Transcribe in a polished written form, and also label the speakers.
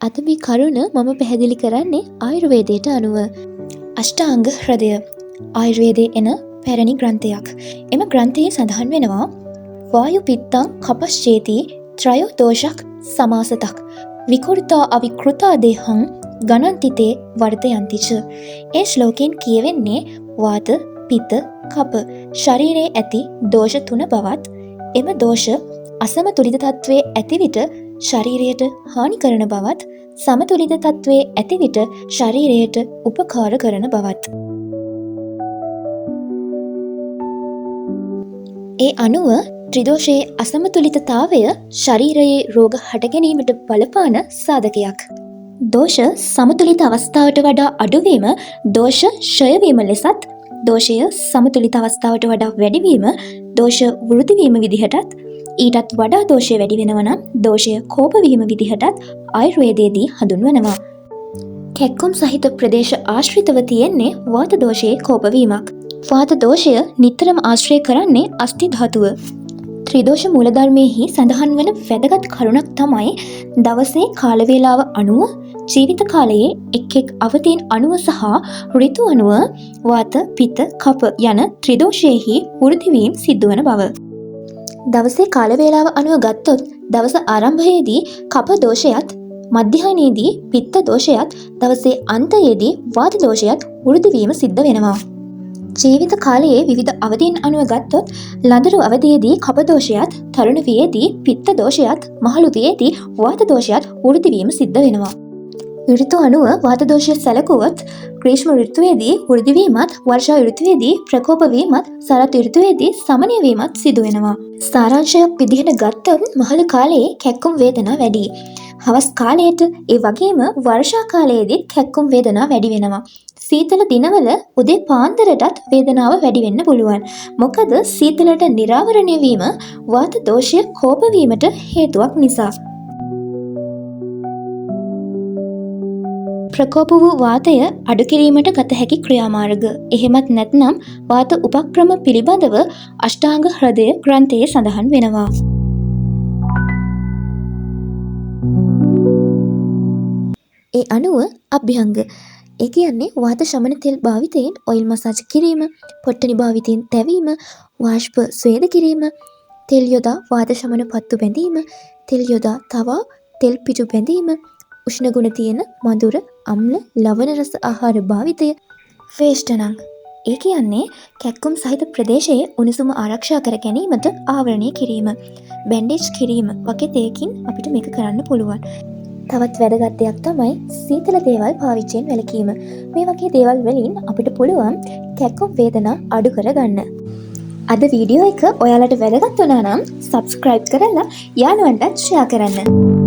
Speaker 1: අද මේ කරුණ මම පැහැදිලි කරන්නේ ආයුර්වේදයට අනුව. අෂ්ටාංග හෘදය ආයුර්වේදයේ එන පැරණි ග්‍රන්ථයක්. එම ග්‍රන්ථයේ සඳහන් වෙනවා වායු පිත්තං කපශ්චේති ත්‍රයෝ දෝෂක් සමාසතක් විකෘතා අවිකෘතා දේහං ගණන්තිතේ වර්ධයන්තිච. ඒ ශ්ලෝකයෙන් කියවෙන්නේ වාත පිත්ත කප ශරීරයේ ඇති දෝෂ 3 බවත් එම දෝෂ අසමතුලිත තත්වයේ ඇති විට ශරීරයට හානි කරන බවත් සමතුලිත තත්වයේ ඇති විට ශරීරයට උපකාර කරන බවත්. ඒ අනුව ත්‍රිදෝෂයේ අසමතුලිතතාවය ශරීරයේ රෝග හටගැනීමට බලපාන සාධකයක්. දෝෂ සමතුලිත අවස්ථාවට වඩා අඩුවීම දෝෂ ක්ෂයවීම ලෙසත්, දෝෂය සමතුලිත අවස්ථාවට වඩා වැඩිවීම දෝෂ වෘද්ධිවීම විදිහටත්, ඊටත් වඩා දෝෂය වැඩි වෙනවා නම් දෝෂය කෝපවීම විදිහටත් ආයුර්වේදයේදී හඳුන්වනවා. කැක්කුම් සහිත ප්‍රදේශ ආශ්‍රිතව තියෙන්නේ වාත දෝෂයේ කෝපවීමක්. වාත දෝෂය නිතරම ආශ්‍රය කරන්නේ අස්ථි ධාතුව. ත්‍රිදෝෂ මූලධර්මයේහි සඳහන් වන වැදගත් කරුණක් තමයි දවසේ කාල වේලාව අනුව, ජීවිත කාලයේ එක් එක් අවතීන් අනුව සහ ඍතු අනුව වාත පිත්ත කප යන ත්‍රිදෝෂයේහි වෘද්ධි වීම සිදු වන බව. දවසේ කාල වේලාව අනුව ගත්තොත් දවස ආරම්භයේදී කප දෝෂයත්, මධ්‍යහ්නයේදී පිත්ත දෝෂයත්, දවසේ අන්තයේදී වාත දෝෂයත් වෘද්ධි වීම සිද්ධ වෙනවා. ජීවිත කාලයේ විවිධ අවදීන් අනුව ගත්තොත් ලදරු අවදියේදී කප දෝෂයත්, තරුණ වියේදී පිත්ත දෝෂයත්, මහලු වියේදී වාත දෝෂයත් වෘද්ධි වීම සිද්ධ වෙනවා. ඍතු අනුව වාත දෝෂය සැලකුවොත් ග්‍රීෂ්ම ඍතුවේදී වෘද්ධි වීමත්, වර්ෂා ඍතුවේදී ප්‍රකෝප වීමත්, සරත් ඍතුවේදී සමනය වීමත් සිදු වෙනවා. සාරාංශයක් විදිහට ගත්තොත් මහලු කාලයේ කැක්කුම් වේදනා වැඩි. හවස් කාලයට ඒ වගේම වර්ෂා කාලයේදී කැක්කුම් වේදනා වැඩි වෙනවා. සීතල දිනවල උදේ පාන්දරටත් වේදනාව වැඩි වෙන්න පුළුවන්. මොකද සීතලට නිරාවරණය වීම වාත දෝෂය කෝප වීමට හේතුවක් නිසා. ප්‍රකෝප වූ වාතය අඩු කිරීමට ගත හැකි ක්‍රියාමාර්ග. එහෙමත් නැත්නම් වාත උපක්‍රම පිළිබඳව අෂ්ටාංග හෘදය ග්‍රන්ථයේ සඳහන් වෙනවා. ඒ අනුව අභ්‍යංග. ඒ කියන්නේ වාත ಶಮන තෙල් භාවිතයෙන් ඔයිල් මසාජ් කිරීම, පොට්ටනි භාවිතයෙන් තැවීම, වාෂ්ප ස්වේද කිරීම, තෙල් යොදා වාත ಶಮන පත්තු බැඳීම, තෙල් යොදා තවා තෙල් පිටු බැඳීම, උෂ්ණ ගුණ තියෙන මధుර, අම්ල, ලවණ රස ආහාර භාවිතය, වේෂ්ඨනං. ඒ කියන්නේ කැක්කුම් සහිත ප්‍රදේශයේ උණුසුම ආරක්ෂා කර ගැනීමට ආවරණය කිරීම, බැන්ඩේජ් කිරීම වගේ දෙයකින් අපිට මේක කරන්න පුළුවන්. තවත් වැදගත් දෙයක් තමයි සීතල දේවල් පාවිච්චියෙන් වැළකීම. මේ වගේ දේවල් වලින් අපිට පුළුවන් කැක්කුම් වේදනා අඩු කරගන්න. අද වීඩියෝ එක ඔයාලට වැදගත් වුණා නම් subscribe කරලා යාළුවන්ටත් share කරන්න.